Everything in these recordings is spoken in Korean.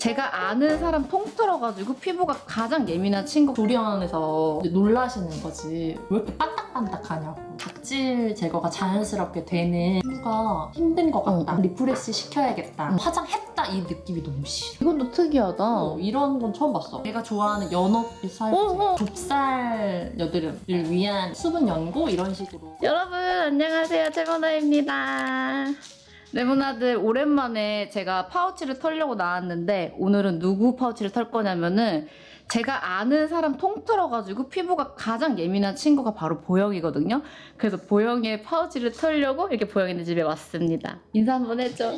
제가 아는 사람 통틀어가지고 피부가 가장 예민한 친구. 조리원에서 이제 놀라시는 거지. 왜 이렇게 반딱반딱하냐고. 각질 제거가 자연스럽게 되는 피부가 힘든 것 같다. 리프레시 시켜야겠다. 화장했다 이 느낌이 너무 싫어. 이건 또 특이하다. 이런 건 처음 봤어. 내가 좋아하는 연어빛 살집, 좁쌀 여드름을 위한 수분 연고 이런 식으로. 여러분 안녕하세요, 채모나입니다. 레모나들 오랜만에 제가 파우치를 털려고 나왔는데 오늘은 누구 파우치를 털 거냐면은 제가 아는 사람 통틀어가지고 피부가 가장 예민한 친구가 바로 보영이거든요. 그래서 보영이의 파우치를 털려고 이렇게 보영이네 집에 왔습니다. 인사 한번 해줘.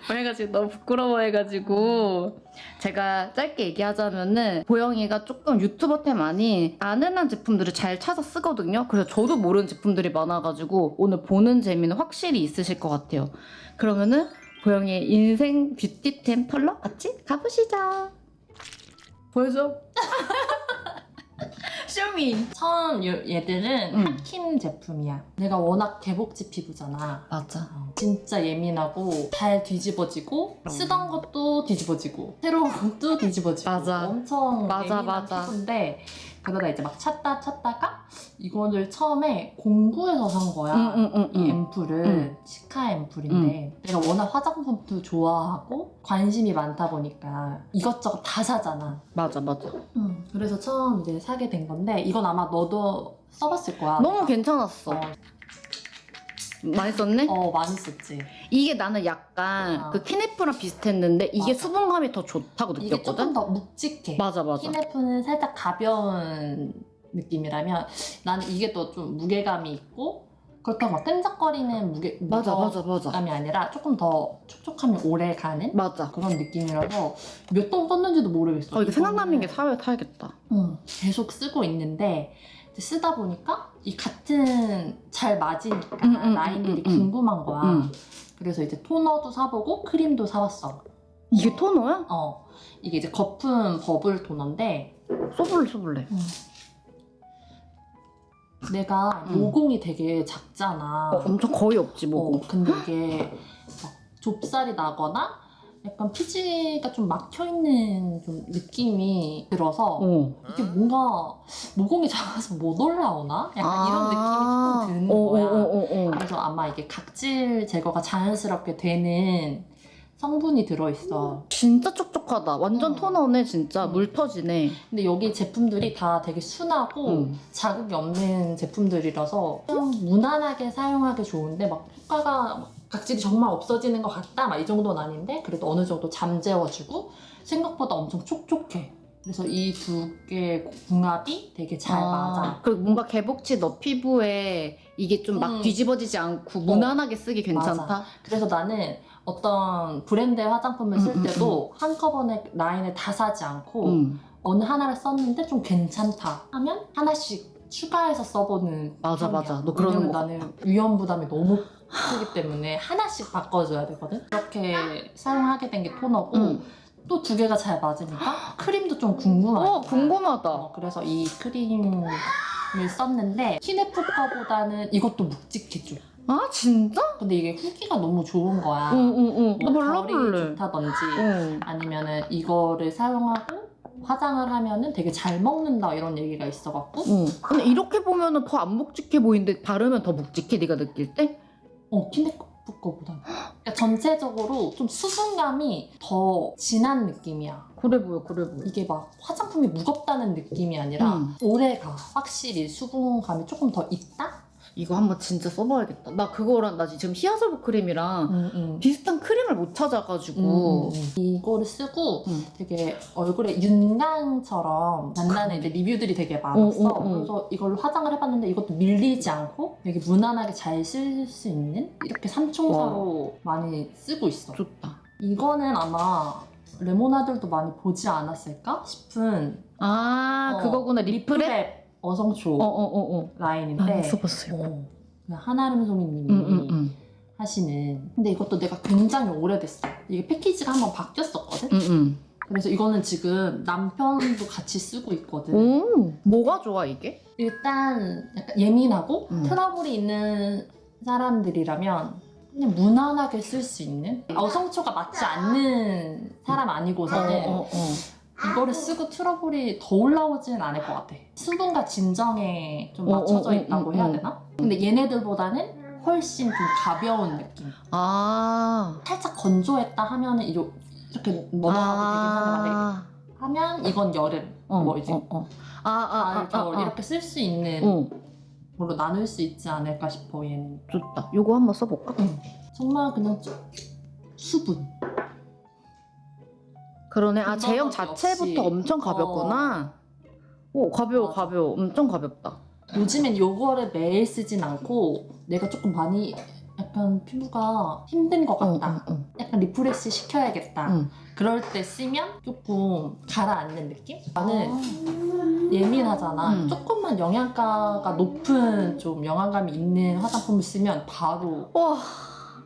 보영이가 지금 너무 부끄러워해가지고 제가 짧게 얘기하자면은 보영이가 조금 유튜버템 아닌 아는 한 제품들을 잘 찾아 쓰거든요. 그래서 저도 모르는 제품들이 많아가지고 오늘 보는 재미는 확실히 있으실 것 같아요. 그러면은 보영이의 인생 뷰티템 털러 같이 가보시죠. 보여줘. 쇼미. 처음 얘들은 하킨 제품이야. 내가 워낙 개복지 피부잖아. 맞아. 진짜 예민하고 잘 뒤집어지고 쓰던 것도 뒤집어지고 새로운 것도 뒤집어지고 맞아. 엄청 맞아, 예민한 맞아. 피부인데 그러다 이제 막 찾다가 이거를 처음에 공구에서 산 거야. 이 앰플을 시카 앰플인데 내가 워낙 화장품도 좋아하고 관심이 많다 보니까 이것저것 다 사잖아. 맞아. 그래서 처음 이제 사게 된 건데 이건 아마 너도 써봤을 거야. 너무 괜찮았어. 많이 썼네? 많이 썼지. 이게 나는 약간 그 키네프랑 비슷했는데 이게 맞아. 수분감이 더 좋다고 이게 조금 느꼈거든? 더 묵직해. 맞아. 키네프는 살짝 가벼운 느낌이라면 나는 이게 더 좀 무게감이 있고 그렇다고 막 끈적거리는 맞아. 무게감이 아니라 조금 더 촉촉함이 오래 가는 맞아. 그런 느낌이라서 몇 동 썼는지도 모르겠어. 이게 생각나는 게 이거는 사회 타야겠다. 계속 쓰고 있는데 이제 쓰다 보니까 이 같은 잘 맞으니까 라인들이 궁금한 거야. 그래서 이제 토너도 사보고 크림도 사봤어. 이게 토너야? 이게 이제 거품 버블 토너인데 써볼래. 내가 모공이 되게 작잖아. 엄청 거의 없지 모공. 근데 이게 막 좁쌀이 나거나 약간 피지가 좀 막혀있는 좀 느낌이 들어서 이게 뭔가 모공이 작아서 못 올라오나? 약간 이런 느낌이 조금 드는 거야. 그래서 아마 이게 각질 제거가 자연스럽게 되는 성분이 들어있어. 진짜 촉촉하다. 완전 토너네 진짜. 물 터지네. 근데 여기 제품들이 다 되게 순하고 자극이 없는 제품들이라서 그냥 무난하게 사용하기 좋은데 막 효과가 각질이 정말 없어지는 것 같다 막 이 정도는 아닌데 그래도 어느 정도 잠재워주고 생각보다 엄청 촉촉해. 그래서 이 두 개의 궁합이 되게 잘 맞아. 그리고 뭔가 개복치 너 피부에 이게 좀 막 뒤집어지지 않고 무난하게 쓰기 괜찮다. 맞아. 그래서 나는 어떤 브랜드의 화장품을 쓸 때도 한꺼번에 라인을 다 사지 않고 어느 하나를 썼는데 좀 괜찮다 하면 하나씩 추가해서 써보는 맞아. 편이야. 너 그러는 거 나는 위험 부담이 너무 크기 때문에 하나씩 바꿔줘야 되거든. 이렇게 사용하게 된 게 토너고 또 두 개가 잘 맞으니까 크림도 좀 궁금하다. 궁금하다. 그래서 이 크림을 썼는데 키네프 거보다는 이것도 묵직해 좀. 아 진짜? 근데 이게 후기가 너무 좋은 거야. 뭐 결이 몰라. 좋다든지 아니면은 이거를 사용하고 화장을 하면은 되게 잘 먹는다 이런 얘기가 있어갖고 근데 이렇게 보면은 더 안 묵직해 보이는데 바르면 더 묵직해 네가 느낄 때? 키네프 거보다 그러니까 전체적으로 좀 수분감이 더 진한 느낌이야. 그래 보여. 이게 막 화장품이 무겁다는 느낌이 아니라 오래가. 확실히 수분감이 조금 더 있다? 이거 한번 진짜 써봐야겠다. 나 그거랑 나 지금 히아솔브 크림이랑 비슷한 크림을 못 찾아가지고 이거를 쓰고 되게 얼굴에 윤광처럼 단단한 이제 리뷰들이 되게 많았어. 그래서 이걸로 화장을 해봤는데 이것도 밀리지 않고 되게 무난하게 잘 쓸 수 있는 이렇게 삼총사로 많이 쓰고 있어. 좋다. 이거는 아마 레모나들도 많이 보지 않았을까 싶은 그거구나. 리프랩? 어성초 라인인데 써봤어요. 한아름 소미님이 하시는. 근데 이것도 내가 굉장히 오래됐어. 이게 패키지가 한번 바뀌었었거든. 그래서 이거는 지금 남편도 같이 쓰고 있거든. 뭐가 좋아 이게? 일단 약간 예민하고 트러블이 있는 사람들이라면 그냥 무난하게 쓸 수 있는 어성초가 맞지 않는 사람 아니고서는 이거를 쓰고 트러블이 더 올라오진 않을 것 같아. 수분과 진정에 좀 맞춰져 있다고 해야 되나? 근데 얘네들보다는 훨씬 좀 가벼운 느낌. 아. 살짝 건조했다 하면은 이렇게 넘어가도 되긴 하는데 만약에 하면 이건 여름, 뭐 이제 가을, 겨울 이렇게 쓸 수 있는 걸로 나눌 수 있지 않을까 싶어. 얘는 좋다. 요거 한번 써볼까? 정말 그냥 수분. 그러네. 아, 제형 군더더기 자체부터 없이. 엄청 가볍구나. 오, 가벼워, 맞아. 가벼워. 엄청 가볍다. 요즘엔 요거를 매일 쓰진 않고 내가 조금 많이 약간 피부가 힘든 것 같다. 약간 리프레시 시켜야겠다. 그럴 때 쓰면 조금 가라앉는 느낌? 나는 예민하잖아. 조금만 영양가가 높은 좀 영양감이 있는 화장품을 쓰면 바로 와,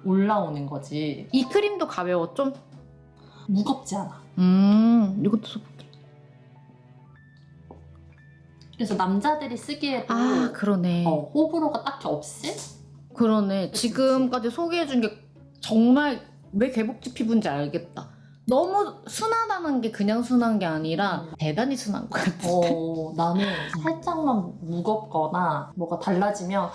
올라오는 거지. 이 크림도 가벼워, 좀? 무겁지 않아. 이것도 써볼게. 그래서 남자들이 쓰기에도 아, 그러네. 호불호가 딱히 없을? 그러네. 지금까지 소개해준 게 정말 왜 개복지 피부인지 알겠다. 너무 순하다는 게 그냥 순한 게 아니라 대단히 순한 것 같은데. 나는 살짝만 무겁거나 뭐가 달라지면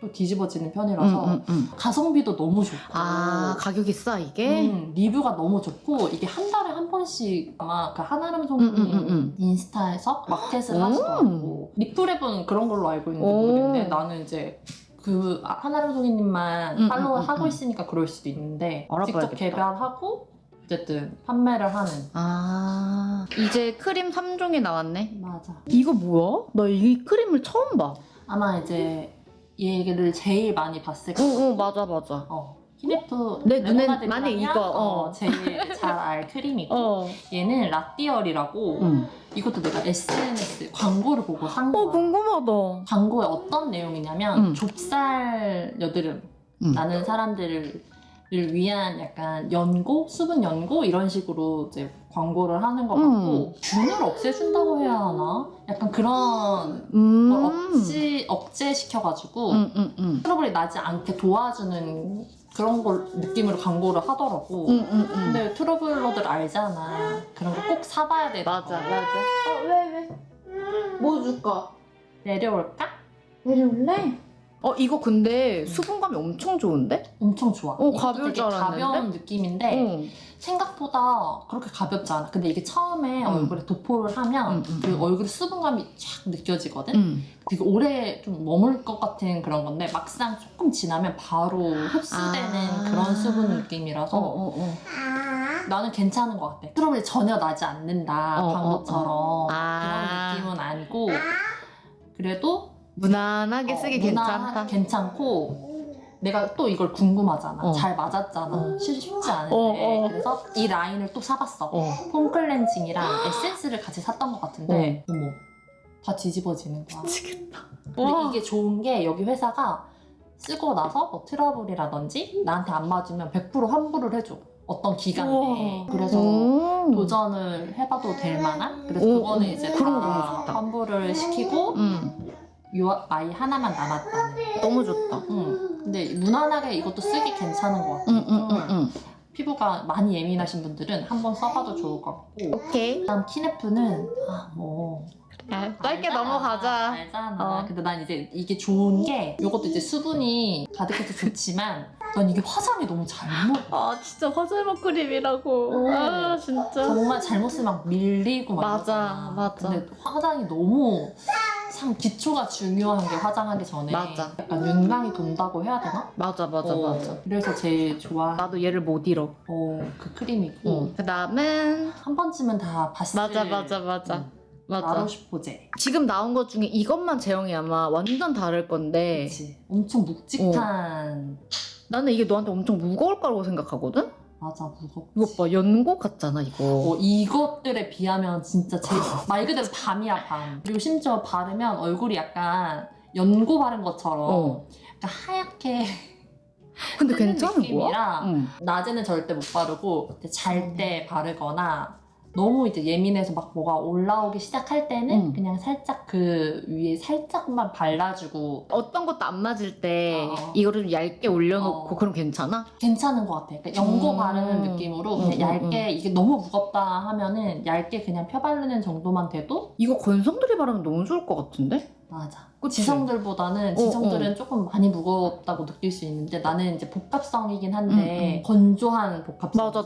또 뒤집어지는 편이라서 가성비도 너무 좋고 아, 가격이 싸, 이게? 리뷰가 너무 좋고 이게 한 달에 한 번씩 아마 그 한아름 성분이 인스타에서 마켓을 하시더라고. 리프랩은 그런 걸로 알고 있는데 모르겠네. 나는 이제 그 한아름 소희님만 팔로우하고 있으니까 그럴 수도 있는데 알아봐야겠다. 직접 개발하고 어쨌든 판매를 하는. 아, 이제 크림 3종이 나왔네. 맞아. 이거 뭐야? 나 이 크림을 처음 봐. 아마 이제 얘를 제일 많이 봤을 오, 거야. 맞아, 맞아. 키네프 내 눈엔 레모나드라면, 많이 이거, 제일 잘 알 크림이고 얘는 라띠얼이라고 이것도 내가 SNS 광고를 보고 산 거야. 궁금하다. 광고에 어떤 내용이냐면 음. 좁쌀 여드름 나는 사람들을 위한 약간 연고, 수분 연고 이런 식으로 이제 광고를 하는 것 같고 균을 없애준다고 해야 하나? 약간 그런 걸 억제시켜가지고 트러블이 나지 않게 도와주는 그런 걸 느낌으로 광고를 하더라고. 근데 트러블러들 알잖아. 그런 거 꼭 사봐야 돼. 맞아. 왜? 뭐 줄까? 내려올까? 내려올래? 이거 근데 수분감이 엄청 좋은데? 엄청 좋아. 이것도 가벼울 되게 줄 알았는데? 가벼운 느낌인데 생각보다 그렇게 가볍지 않아. 근데 이게 처음에 얼굴에 도포를 하면 그 얼굴에 수분감이 쫙 느껴지거든? 되게 오래 좀 머물 것 같은 그런 건데 막상 조금 지나면 바로 흡수되는 그런 수분 느낌이라서 나는 괜찮은 것 같아. 트러블이 전혀 나지 않는다 광고처럼 그런 느낌은 아니고 그래도 무난하게 쓰기 괜찮다. 괜찮고 내가 또 이걸 궁금하잖아. 잘 맞았잖아. 쉽지 않은데 그래서 이 라인을 또 사봤어. 폼 클렌징이랑 에센스를 같이 샀던 것 같은데 어머 다 뒤집어지는 거야. 미치겠다. 근데 이게 좋은 게 여기 회사가 쓰고 나서 뭐 트러블이라든지 나한테 안 맞으면 100% 환불을 해줘. 어떤 기간 내에. 그래서 도전을 해봐도 될 만한? 그래서 그거는 이제 그런 거 다 너무 좋다. 환불을 시키고 요 아이 하나만 남았다는. 너무 좋다. 근데 무난하게 이것도 쓰기 괜찮은 것 같아. 피부가 많이 예민하신 분들은 한번 써봐도 좋을 것 같고. 오케이. 다음 키네프는 짧게 넘어가자. 알잖아. 근데 난 이제 이게 좋은 게 이것도 이제 수분이 가득해서 좋지만 난 이게 화장이 너무 잘 먹어. 진짜 화잘먹 크림이라고. 진짜. 정말 잘못 쓰면 막 밀리고 막 맞아, 이러잖아. 맞아. 근데 화장이 너무 참 기초가 중요한 게 화장하기 전에 맞아. 약간 윤광이 돈다고 해야 되나? 맞아. 그래서 제일 좋아. 나도 얘를 못 잃어. 그 크림이고 그 다음은 한 번쯤은 다 봤을 맞아. 라로슈포제. 지금 나온 것 중에 이것만 제형이 아마 완전 다를 건데 그치. 엄청 묵직한. 나는 이게 너한테 엄청 무거울 거라고 생각하거든? 맞아 무겁지. 이거 봐, 연고 같잖아, 이거. 이것들에 비하면 진짜 말 그대로 밤이야 밤. 그리고 심지어 바르면 얼굴이 약간 연고 바른 것처럼 약간 하얗게 근데 뜨는 괜찮은 거야? 느낌이라 낮에는 절대 못 바르고 잘 때 바르거나 너무 이제 예민해서 막 뭐가 올라오기 시작할 때는 응. 그냥 살짝 그 위에 살짝만 발라주고 어떤 것도 안 맞을 때 어. 이거를 좀 얇게 올려놓고 어. 그럼 괜찮아? 괜찮은 것 같아. 그러니까 연고 음. 바르는 느낌으로 그냥 응, 얇게 이게 너무 무겁다 하면은 얇게 그냥 펴바르는 정도만 돼도 이거 건성들이 바르면 너무 좋을 것 같은데? 맞아. 그치? 지성들보다는 지성들은 조금 많이 무겁다고 느낄 수 있는데 나는 이제 복합성이긴 한데 건조한 복합성. 맞아,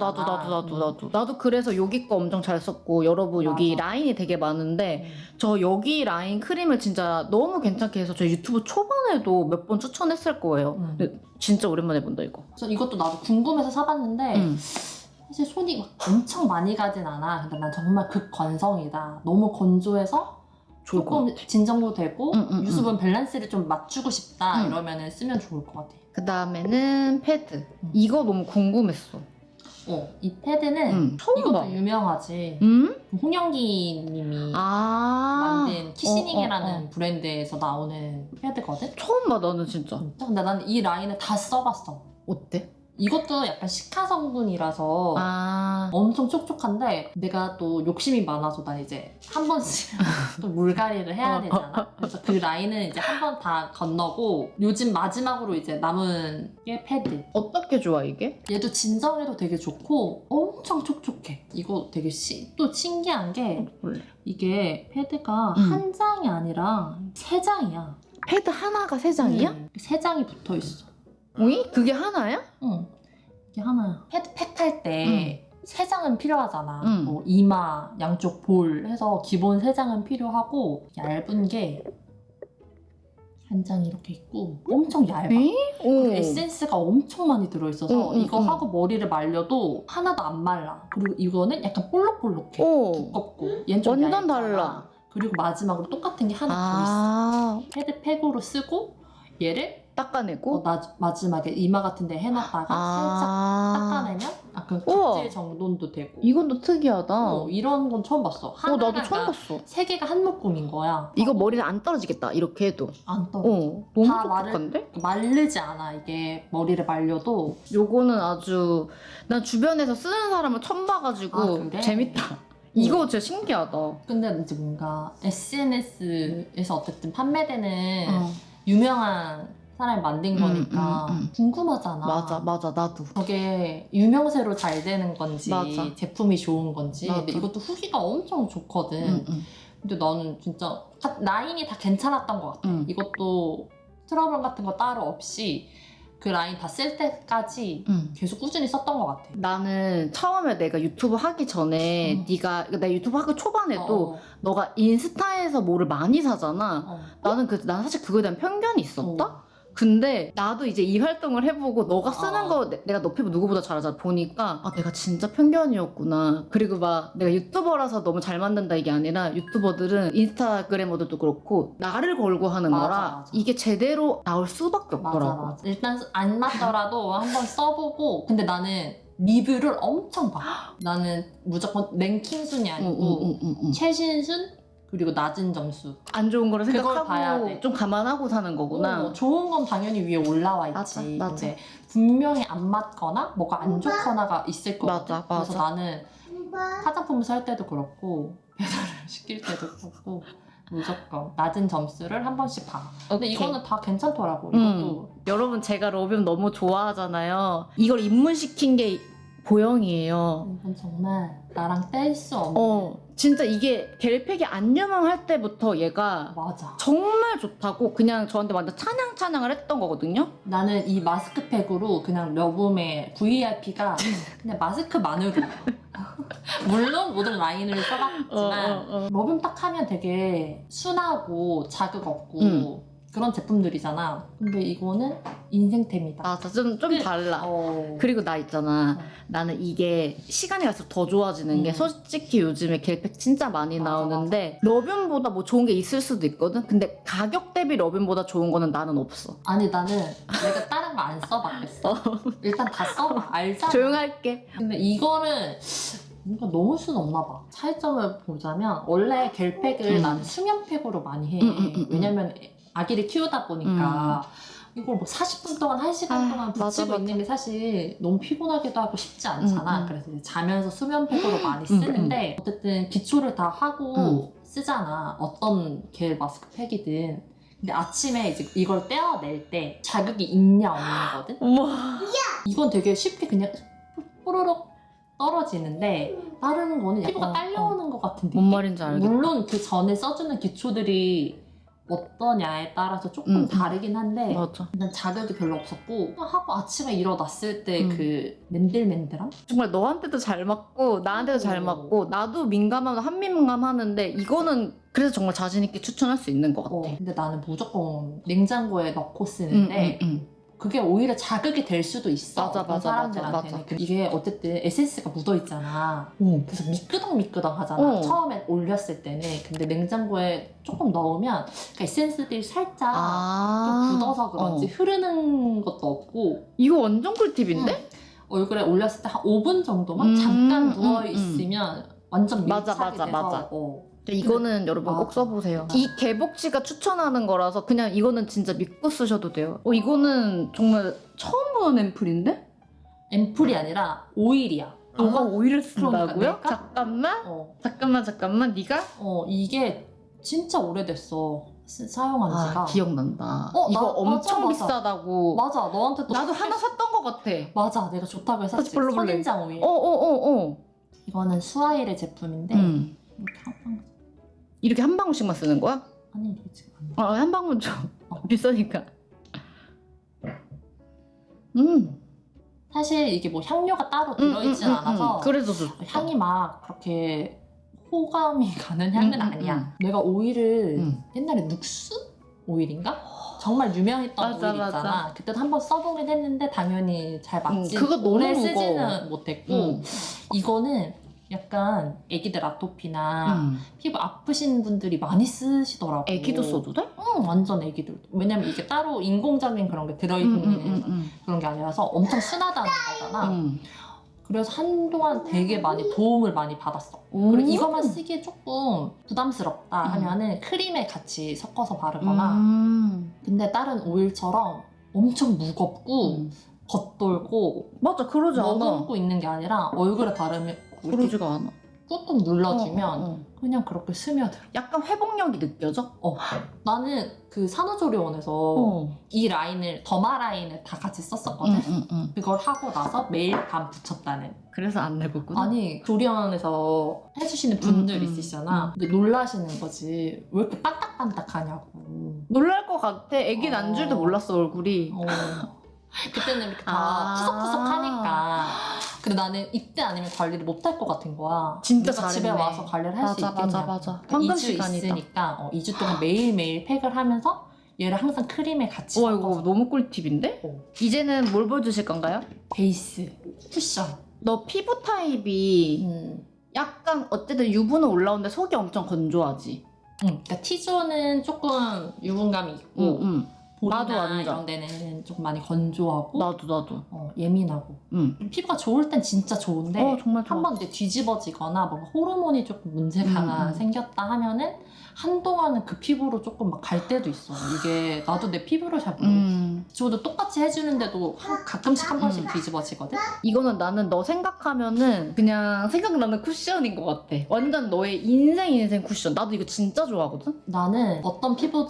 나도 그래서 여기 거 엄청 잘 썼고 여러분 여기 맞아. 라인이 되게 많은데 저 여기 라인 크림을 진짜 너무 괜찮게 해서 저 유튜브 초반에도 몇 번 추천했을 거예요. 근데 진짜 오랜만에 본다 이거. 그래서 이것도 나도 궁금해서 사봤는데 사실 손이 막 엄청 많이 가진 않아. 근데 난 정말 극건성이다. 너무 건조해서 좋을 것 조금 진정도 되고 유수분 밸런스를 좀 맞추고 싶다 응. 이러면은 쓰면 좋을 것 같아. 그 다음에는 패드. 이거 너무 궁금했어. 이 패드는 처음 이것도 봐. 유명하지. 홍영기 님이 만든 키시닝이라는 브랜드에서 나오는 패드거든? 처음 봐 나는 진짜. 근데 나는 이 라인을 다 써봤어. 어때? 이것도 약간 시카 성분이라서 엄청 촉촉한데 내가 또 욕심이 많아서 난 이제 한 번씩 또 물갈이를 해야 되잖아. 그래서 그 라인은 이제 한 번 다 건너고 요즘 마지막으로 이제 남은 게 패드. 어떻게 좋아 이게? 얘도 진정에도 되게 좋고 엄청 촉촉해. 이거 되게 또 신기한 게 원래. 이게 패드가 한 장이 아니라 세 장이야. 패드 하나가 세 장이야? 세 장이 붙어 있어. 어이? 그게 하나야? 응. 이게 하나야. 패드 팩 할 때 세 장은 필요하잖아. 뭐 이마, 양쪽 볼 해서 기본 세 장은 필요하고 얇은 게 한 장 이렇게 있고 엄청 얇아. 그리고 에센스가 엄청 많이 들어있어서 이거 하고 머리를 말려도 하나도 안 말라. 그리고 이거는 약간 볼록볼록해. 두껍고 얘는 좀 완전 얇잖아. 달라. 그리고 마지막으로 똑같은 게 하나 더 있어. 패드 팩으로 쓰고 얘를 닦아내고 마지막에 이마 같은 데 해놨다가 살짝 닦아내면 약간 각질 정돈도 되고. 이건 또 특이하다. 이런 건 처음 봤어. 나도 처음 봤어. 세 개가 한 묶음인 거야. 이거 머리를 안 떨어지겠다 이렇게 해도. 안 떨어져. 너무 촉촉한데? 마르지 않아. 이게 머리를 말려도. 요거는 아주 난 주변에서 쓰는 사람을 처음 봐가지고 그래? 재밌다. 이거 진짜 신기하다. 근데 이제 뭔가 SNS에서 어쨌든 판매되는 유명한 사람이 만든 거니까 궁금하잖아. 맞아 나도. 저게 유명세로 잘 되는 건지 맞아. 제품이 좋은 건지. 맞아. 근데 이것도 후기가 엄청 좋거든. 근데 나는 진짜 라인이 다 괜찮았던 것 같아. 이것도 트러블 같은 거 따로 없이 그 라인 다 쓸 때까지 계속 꾸준히 썼던 것 같아. 나는 처음에 내가 유튜브 하기 전에 내 유튜브 하기 초반에도 너가 인스타에서 뭐를 많이 사잖아. 나는 사실 그거에 대한 편견이 있었다? 근데 나도 이제 이 활동을 해보고 너가 쓰는 거 내가 너 피부 누구보다 잘 알잖아. 보니까 내가 진짜 편견이었구나. 그리고 막 내가 유튜버라서 너무 잘 만든다 이게 아니라 유튜버들은 인스타그래머들도 그렇고 나를 걸고 하는 거라 이게 제대로 나올 수밖에 없더라고. 맞아. 일단 안 맞더라도 한번 써보고. 근데 나는 리뷰를 엄청 봐. 나는 무조건 랭킹 순이 아니고 최신 순 그리고 낮은 점수. 안 좋은 거를 그걸 봐야 생각하고 돼. 좀 감안하고 사는 거구나. 좋은 건 당연히 위에 올라와 있지. 맞아. 근데 분명히 안 맞거나 뭐가 안 좋거나가 있을 거거든. 맞아. 그래서 나는 화장품 살 때도 그렇고 배달을 시킬 때도 그렇고 무조건 낮은 점수를 한 번씩 봐. 근데 이거는 다 괜찮더라고. 이것도. 여러분 제가 러뷄 너무 좋아하잖아요. 이걸 입문시킨 게 보영이에요. 이건 정말 나랑 뗄 수 없는. 진짜 이게 겔팩이 안 유명할 때부터 얘가 맞아. 정말 좋다고 그냥 저한테 완전 찬양을 했던 거거든요. 나는 이 마스크팩으로 그냥 러붐의 VIP가 그냥 마스크만으로 물론 모든 라인을 써봤지만 러붐 딱 하면 되게 순하고 자극 없고 그런 제품들이잖아. 근데 이거는 인생템이다. 맞아. 좀 달라. 그리고 나 있잖아. 나는 이게 시간이 갈수록 더 좋아지는 게 솔직히 요즘에 겔팩 진짜 많이 나오는데 러뷄보다 뭐 좋은 게 있을 수도 있거든? 근데 가격 대비 러뷄보다 좋은 거는 나는 없어. 아니 나는 내가 다른 거 안 써봤겠어. 일단 다 써봐. 알잖아. 조용할게. 근데 이거는 뭔가 넣을 수는 없나 봐. 차이점을 보자면 원래 겔팩을 나는 수면팩으로 많이 해. 왜냐면 아기를 키우다 보니까 이걸 뭐 40분 동안 1시간 동안 붙이고 맞아. 있는 게 사실 너무 피곤하기도 하고 쉽지 않잖아. 그래서 이제 자면서 수면팩으로 많이 쓰는데 어쨌든 기초를 다 하고 쓰잖아. 어떤 겔 마스크팩이든. 근데 아침에 이제 이걸 떼어낼 때 자극이 있냐 없냐거든? 우와. 이건 되게 쉽게 그냥 뽀로록 떨어지는데 다른 거는 피부가 딸려오는 것 같은 느낌? 뭔 말인지 알겠다. 물론 그 전에 써주는 기초들이 어떠냐에 따라서 조금 다르긴 한데 맞아. 일단 자극이 별로 없었고 하고 아침에 일어났을 때 음. 그 맨들맨들함? 정말 너한테도 잘 맞고 나한테도 잘 맞고 나도 민감하면 한민감하는데 이거는 그래서 정말 자신 있게 추천할 수 있는 것 같아. 근데 나는 무조건 냉장고에 넣고 쓰는데 그게 오히려 자극이 될 수도 있어. 맞아, 어떤 맞아, 사람들한테는. 맞아. 이게 어쨌든 에센스가 묻어있잖아. 오. 그래서 미끄덩미끄덩 하잖아. 어. 처음에 올렸을 때는. 근데 냉장고에 조금 넣으면 그 에센스들이 살짝 좀 굳어서 그런지 흐르는 것도 없고 이거 완전 꿀팁인데? 얼굴에 올렸을 때 한 5분 정도만 잠깐 누워있으면 완전 밀착이 돼서 맞아. 이거는 여러분 꼭 써보세요. 이 개복치가 추천하는 거라서 그냥 이거는 진짜 믿고 쓰셔도 돼요. 이거는 정말 처음 보는 앰플인데? 앰플이 아니라 오일이야. 너가 오일을 그러니까 쓴다고요? 내가? 잠깐만 네가? 이게 진짜 오래됐어. 사용한 지가. 기억난다. 나- 이거 엄청 맞아. 비싸다고. 맞아, 너한테 또 나도 하나 샀던 것 같아. 맞아, 내가 좋다고 해서 샀지. 불러볼래. 선인장 오일. 어어어어. 이거는 수아일의 제품인데 이렇게 한 방울. 이렇게 한 방울씩만 쓰는 거야? 아니 이게 지금 안 돼. 한 방울 좀 어. 비싸니까. 사실 이게 뭐 향료가 따로 들어있진 않아서 그래서 좋다. 향이 막 그렇게 호감이 가는 향은 아니야. 내가 오일을 옛날에 눅스 오일인가? 정말 유명했던 맞아, 오일 있잖아. 맞아. 그때도 한번 써보긴 했는데 당연히 잘 맞지. 그거 너무 오래 무거워. 쓰지는 못했고 이거는 약간 애기들 아토피나 피부 아프신 분들이 많이 쓰시더라고. 애기도 써도 돼? 응, 완전 애기들. 왜냐면 이게 따로 인공적인 그런 게 들어있는 그런 게 아니라서 엄청 순하다는 거잖아. 그래서 한동안 되게 많이 도움을 많이 받았어. 그리고 이것만 쓰기에 조금 부담스럽다 하면은 크림에 같이 섞어서 바르거나 근데 다른 오일처럼 엄청 무겁고 겉돌고 맞아, 그러지 않아. 머금고 있는 게 아니라 얼굴에 바르면 이렇게 그러지가 않아. 꾹꾹 눌러주면 그냥 그렇게 스며들어. 약간 회복력이 느껴져? 나는 그 산후조리원에서 이 라인을 더마 라인을 다 같이 썼었거든. 그걸 하고 나서 매일 밤 붙였다는. 그래서 안 내고구나. 아니 조리원에서 해주시는 분들 있으시잖아. 근데 놀라시는 거지. 왜 이렇게 반딱반딱하냐고. 놀랄 것 같아. 애기 난 줄도 몰랐어, 얼굴이. 그때는 이렇게 다 푸석푸석하니까. 근데 나는 이때 아니면 관리를 못할 것 같은 거야. 진짜 내가 잘했네. 집에 와서 관리를 할 수 있겠냐. 맞아. 2주 시간이다. 있으니까 2주 동안 매일매일 팩을 하면서 얘를 항상 크림에 같이 와, 섞어서 이거 너무 꿀팁인데? 이제는 뭘 보여주실 건가요? 베이스, 쿠션. 너 피부 타입이 약간 어쨌든 유분은 올라오는데 속이 엄청 건조하지? 그러니까 T존은 조금 유분감이 있고 볼이나 나도 완전. 이런 데는 조금 많이 건조하고 나도. 예민하고 피부가 좋을 땐 진짜 좋은데 정말 좋아. 한번 이제 뒤집어지거나 뭔가 호르몬이 조금 문제가 생겼다 하면은 한동안은 그 피부로 조금 막 갈 때도 있어. 이게 나도 내 피부를 잘 모르겠어. 저도 똑같이 해주는데도 가끔씩 한 번씩 뒤집어지거든? 이거는 나는 너 생각하면은 그냥 생각나는 쿠션인 것 같아. 완전 너의 인생 쿠션. 나도 이거 진짜 좋아하거든? 나는 어떤 피부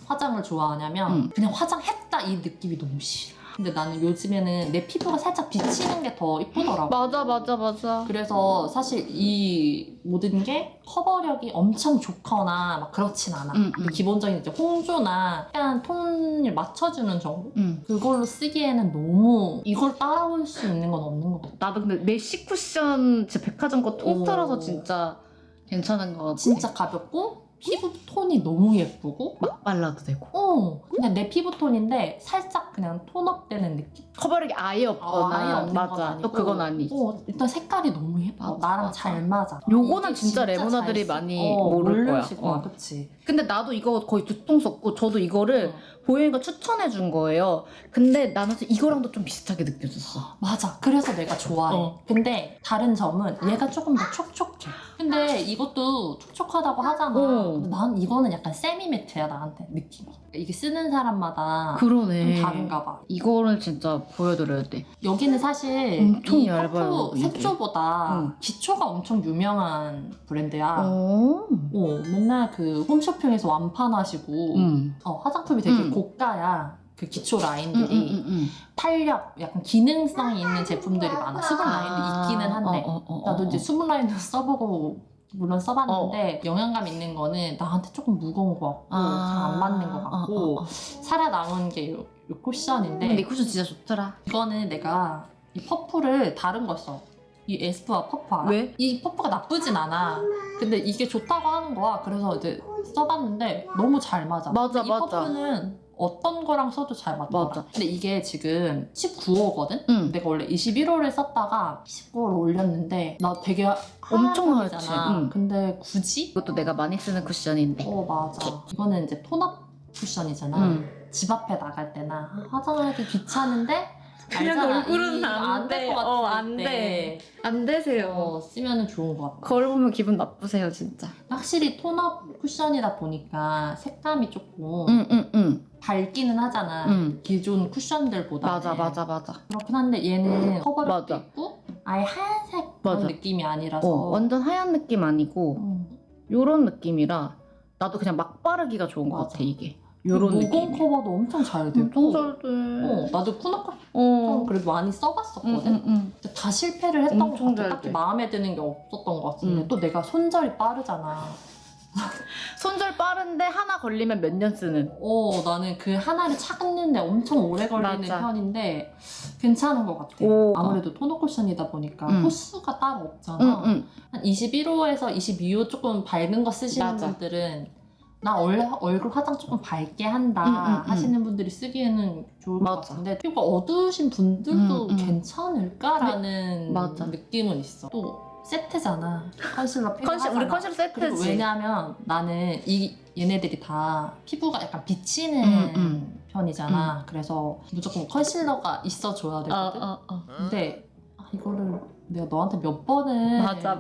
화장을 좋아하냐면 그냥 화장했다 이 느낌이 너무 싫어. 근데 나는 요즘에는 내 피부가 살짝 비치는 게 더 이쁘더라고. 맞아. 그래서 사실 이 모든 게 커버력이 엄청 좋거나 막 그렇진 않아. 근데 기본적인 이제 홍조나 약간 톤을 맞춰주는 정도? 그걸로 쓰기에는 너무 이걸 따라올 수 있는 건 없는 것 같아. 나도 근데 메쉬 쿠션 제 백화점 거 통틀어서 진짜 괜찮은 것 같아. 진짜 가볍고 피부 톤이 너무 예쁘고 막 발라도 되고. 그냥 내 피부 톤인데 살짝 그냥 톤업 되는 느낌? 커버력이 아예 없거나. 아예 없는 건 맞아. 아니고 또 그건 아니지. 일단 색깔이 너무 그래? 맞아, 나랑 맞아. 잘 맞아. 요거는 이게 진짜 레모나들이 많이 모를 거야. 거야. 그치? 근데 나도 이거 거의 2통 썼고 저도 이거를 보영이가 추천해 준 거예요. 근데 나는 이거랑도 좀 비슷하게 느껴졌어. 맞아. 그래서 내가 좋아해. 근데 다른 점은 얘가 조금 더 촉촉해. 근데 이것도 촉촉하다고 하잖아. 근데 난 이거는 약간 세미매트야, 나한테 느낌이. 이게 쓰는 사람마다 그러네. 좀 다른가 봐. 이거를 진짜 보여드려야 돼. 여기는 사실 엄청 이 얇아요, 퍼프 이게. 색조보다 기초가 엄청 유명한 브랜드야. 오. 맨날 그 홈쇼핑에서 완판하시고 화장품이 되게 고가야. 그 기초 라인들이 탄력, 약간 기능성이 있는 제품들이 많아. 수분 라인도 있기는 한데 나도 이제 수분 라인도 써보고 물론 써봤는데 영양감 있는 거는 나한테 조금 무거운 것 같고 잘 안 맞는 것 같고 살아남은 게 요 쿠션인데 근데 이 쿠션 진짜 좋더라. 이거는 내가 이 퍼프를 다른 걸 써. 이 에스쁘아 퍼프 알아? 왜? 이 퍼프가 나쁘진 않아. 근데 이게 좋다고 하는 거야. 그래서 이제 써봤는데 너무 잘 맞아. 맞아, 이 맞아. 퍼프는 어떤 거랑 써도 잘 맞더라. 맞아. 근데 이게 지금 19호거든? 내가 원래 21호를 썼다가 19호를 올렸는데 나 되게 엄청 하얗잖아. 하얗지. 근데 굳이? 이것도 내가 많이 쓰는 쿠션인데. 맞아. 이거는 이제 톤업 쿠션이잖아. 집 앞에 나갈 때나 화장하기 귀찮은데 그냥 알잖아. 얼굴은 안 될 것 같아. 안 돼. 안 되세요. 쓰면 좋은 것 같아. 거울 보면 기분 나쁘세요, 진짜. 확실히 톤업 쿠션이다 보니까 색감이 조금 밝기는 하잖아. 기존 쿠션들보다. 맞아. 그렇긴 한데 얘는 커버력도 맞아. 있고 아예 하얀색 그런 맞아. 느낌이 아니라서 완전 하얀 느낌 아니고 요런 느낌이라 나도 그냥 막 바르기가 좋은 것 맞아. 같아, 이게. 요런 모공 느낌. 커버도 엄청 잘 되고 엄청 잘 돼. 나도 쿠션 좀 그래도 많이 써봤었거든. 근데 다 실패를 했던 것 엄청 같아. 잘 딱히 돼. 마음에 드는 게 없었던 것 같은데 또 내가 손절이 빠르잖아. 손절 빠른데 하나 걸리면 몇 년 쓰는. 나는 그 하나를 찾는데 엄청 오래 걸리는 맞아. 편인데 괜찮은 것 같아. 아무래도 토너 쿠션이다 보니까 호수가 따로 없잖아. 한 21호에서 22호 조금 밝은 거 쓰시는 맞아. 분들은 나 원래 얼굴 화장 조금 밝게 한다 하시는 분들이 쓰기에는 좋을 것 맞아. 같은데 피부가 어두우신 분들도 괜찮을까라는 맞아. 느낌은 있어. 또 세트잖아. 컨실러 필요하잖아. 우리 컨실러 세트지. 그리고 왜냐면 나는 얘네들이 다 피부가 약간 비치는 편이잖아. 그래서 무조건 컨실러가 있어줘야 되거든. 근데 이거를 내가 너한테 몇 번을 맞아.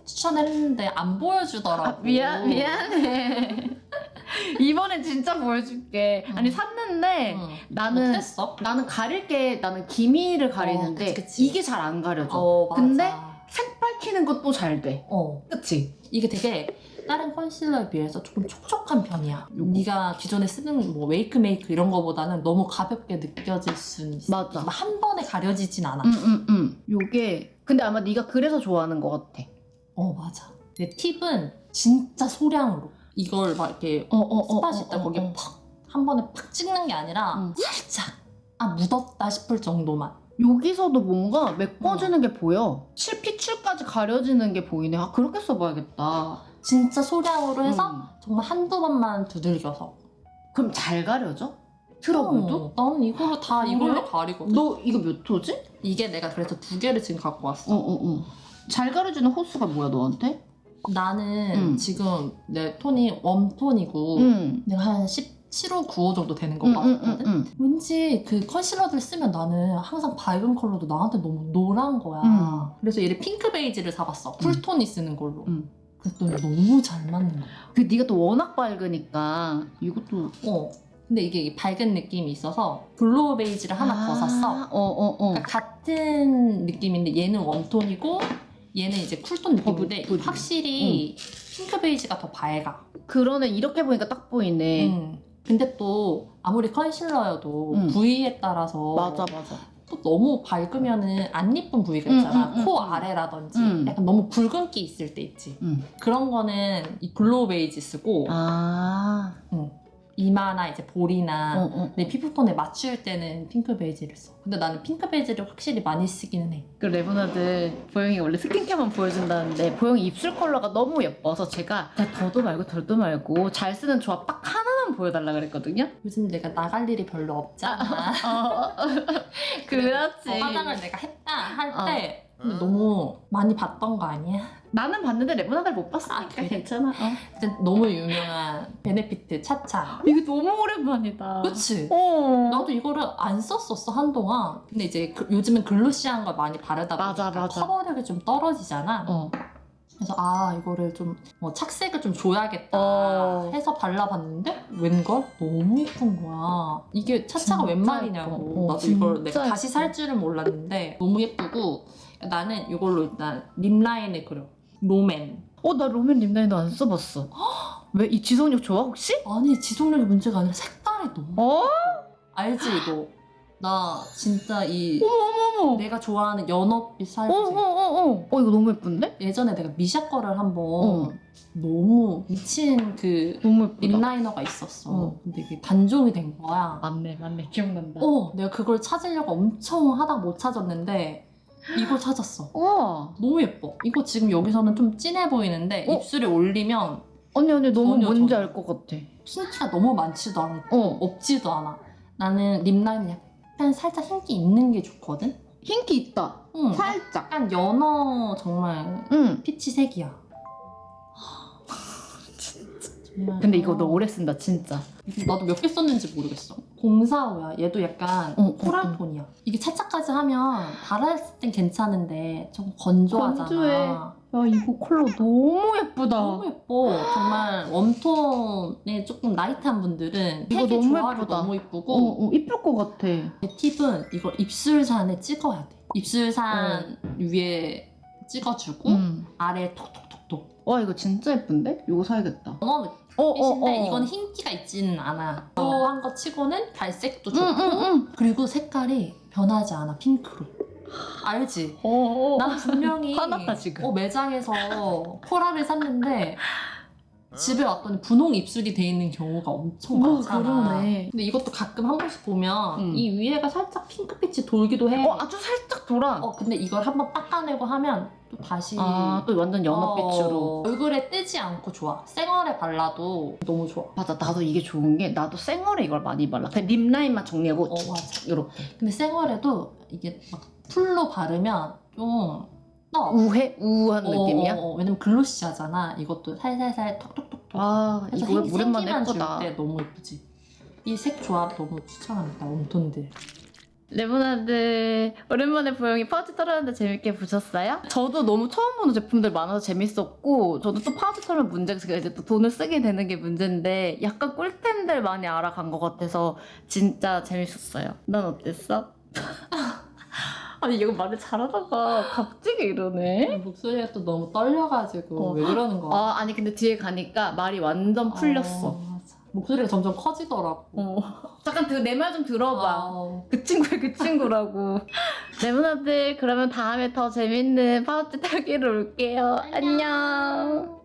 추천했는데 안 보여주더라고. 미안해. 이번엔 진짜 보여줄게. 아니 샀는데 나는 어땠어? 나는 가릴 게 나는 기미를 가리는데 그치. 이게 잘 안 가려져. 맞아. 근데 색 밝히는 것도 잘 돼. 그치? 이게 되게 다른 컨실러에 비해서 조금 촉촉한 편이야. 네가 기존에 쓰는 뭐 웨이크메이크 이런 거보다는 너무 가볍게 느껴질 수는 있어. 맞아. 한 번에 가려지진 않아. 요게 근데 아마 네가 그래서 좋아하는 것 같아. 맞아. 내 팁은 진짜 소량으로 이걸 막 이렇게 스팟이 있다 거기에 팍 한 번에 팍 찍는 게 아니라 살짝 묻었다 싶을 정도만. 여기서도 뭔가 메꿔지는 게 보여. 피출까지 가려지는 게 보이네. 그렇게 써봐야겠다. 진짜 소량으로 해서 정말 한두 번만 두들겨서. 그럼 잘 가려져? 트러블도? 나는 이걸로 다 그래? 이걸로 가리거든. 너 이거 몇 호지? 이게 내가 그래서 2개를 지금 갖고 왔어. 잘 가려지는 호수가 뭐야 너한테? 나는 지금 내 톤이 웜톤이고 내가 한 17호, 9호 정도 되는 것 같거든? 왠지 그 컨실러들 쓰면 나는 항상 밝은 컬러도 나한테 너무 노란 거야. 그래서 얘를 핑크 베이지를 사봤어. 쿨톤이 쓰는 걸로. 그랬더니 너무 잘 맞는 거야. 네가 또 워낙 밝으니까 이것도 근데 이게 밝은 느낌이 있어서 블루우 베이지를 하나 더 샀어. 그러니까 같은 느낌인데 얘는 웜톤이고 얘는 이제 쿨톤 느낌인데 확실히 핑크 베이지가 더 밝아. 그러네. 이렇게 보니까 딱 보이네. 근데 또 아무리 컨실러여도 부위에 따라서 맞아. 또 너무 밝으면은 안 예쁜 부위가 있잖아. 코 아래라든지 약간 너무 붉은기 있을 때 있지. 그런 거는 이 블루우 베이지 쓰고 이마나 이제 볼이나 내 피부톤에 맞출 때는 핑크 베이지를 써. 근데 나는 핑크 베이지를 확실히 많이 쓰기는 해. 그 레모나드 보영이 원래 스킨케어만 보여준다는데 보영이 입술 컬러가 너무 예뻐서 제가 더도 말고 덜도 말고 잘 쓰는 조합 딱 하나만 보여달라 그랬거든요. 요즘 내가 나갈 일이 별로 없잖아. 그렇지. 화장을 내가 했다 할 때 근데 너무 많이 봤던 거 아니야? 나는 봤는데 레모나드를 못 봤으니까 그래? 괜찮아. 근데 너무 유명한 베네피트 차차. 이게 너무 오랜만이다. 그치? 어. 나도 이거를 안 썼었어 한동안. 근데 이제 요즘은 글로시한 걸 많이 바르다 맞아, 보니까 맞아. 커버력이 좀 떨어지잖아. 어. 그래서 이거를 좀 착색을 좀 줘야겠다 어. 해서 발라봤는데 웬걸? 너무 예쁜 거야. 이게 차차가 웬 진짜 말이냐고. 예뻐. 나도 이걸 내가 진짜 다시 살 줄은 몰랐는데 너무 예쁘고 나는 이걸로 일단 립 라인을 그려. 롬앤. 나 롬앤 립라인도 안 써봤어. 왜? 이 지속력 좋아 혹시? 아니 지속력이 문제가 아니라 색깔이 너무 어? 알지 이거? 나 진짜 어머. 내가 좋아하는 연어빛 살지. 이거 너무 예쁜데? 예전에 내가 미샤 거를 한번 어. 너무 미친 그 너무 예쁘다. 립라이너가 있었어. 어. 근데 이게 단종이 된 거야. 맞네 기억난다. 내가 그걸 찾으려고 엄청 하다가 못 찾았는데 이걸 찾았어. 우와. 너무 예뻐. 이거 지금 여기서는 좀 진해 보이는데 입술에 올리면 언니 너무 전혀, 뭔지 전혀. 알 것 같아. 흰기가 너무 많지도 않고 어. 없지도 않아. 나는 립라인은 약간 살짝 흰기 있는 게 좋거든? 흰기 있다. 응. 살짝. 약간 연어 정말 응. 피치색이야. 정말 근데 이거 너 오래 쓴다 진짜. 나도 몇 개 썼는지 모르겠어. 045야. 얘도 약간 코랄 톤이야. 이게 차차까지 하면 바랐을 땐 괜찮은데 좀 건조하잖아. 건조해. 야 이거 컬러 너무 예쁘다. 너무 예뻐. 정말 웜톤에 조금 라이트한 분들은 이거 색의 너무 조화도 예쁘다. 너무 예쁘고 이쁠 것 같아. 이 팁은 이걸 입술산에 찍어야 돼. 입술산 위에 찍어주고 아래 톡톡톡톡. 와 이거 진짜 예쁜데? 이거 사야겠다. 연어 느낌인데 이건 흰기가 있지는 않아. 한 거 치고는 발색도 좋고 그리고 색깔이 변하지 않아. 핑크로. 알지? 난 분명히 화났다, 지금. 매장에서 코랄을 샀는데 집에 왔더니 분홍 입술이 돼 있는 경우가 엄청 많잖아. 그러네. 근데 이것도 가끔 한 번씩 보면 응. 이 위에가 살짝 핑크빛이 돌기도 해. 아주 살짝 돌아. 근데 이걸 한번 닦아내고 하면 또 다시 또 완전 연어빛으로. 얼굴에 뜨지 않고 좋아. 생얼에 발라도 너무 좋아. 맞아, 나도 이게 좋은 게 나도 생얼에 이걸 많이 발라. 그냥 립 라인만 정리하고 맞아. 이렇게. 근데 생얼에도 이게 막 풀로 바르면 좀 떠. 우한 느낌이야? 왜냐면 글로시하잖아. 이것도 살살살 톡톡톡톡. 이거 오랜만에 생기만 줄 예쁘다. 때 너무 예쁘지. 이 색 조합 너무 추천합니다. 웜톤들. 레모나드 오랜만에 보영이 파우치 털었는데 재밌게 보셨어요? 저도 너무 처음 보는 제품들 많아서 재밌었고 저도 또 파우치 털면 문제가 제가 이제 또 돈을 쓰게 되는 게 문제인데 약간 꿀템들 많이 알아간 것 같아서 진짜 재밌었어요. 넌 어땠어? 아니 이거 말을 잘하다가 갑자기 이러네. 목소리가 또 너무 떨려가지고 왜 그러는 거야? 아니 근데 뒤에 가니까 말이 완전 풀렸어. 맞아. 목소리가 점점 커지더라고. 잠깐 내 말 좀 들어봐. 그 친구야 그 친구라고. 레모나들 그러면 다음에 더 재밌는 파우치 털기로 올게요. 안녕.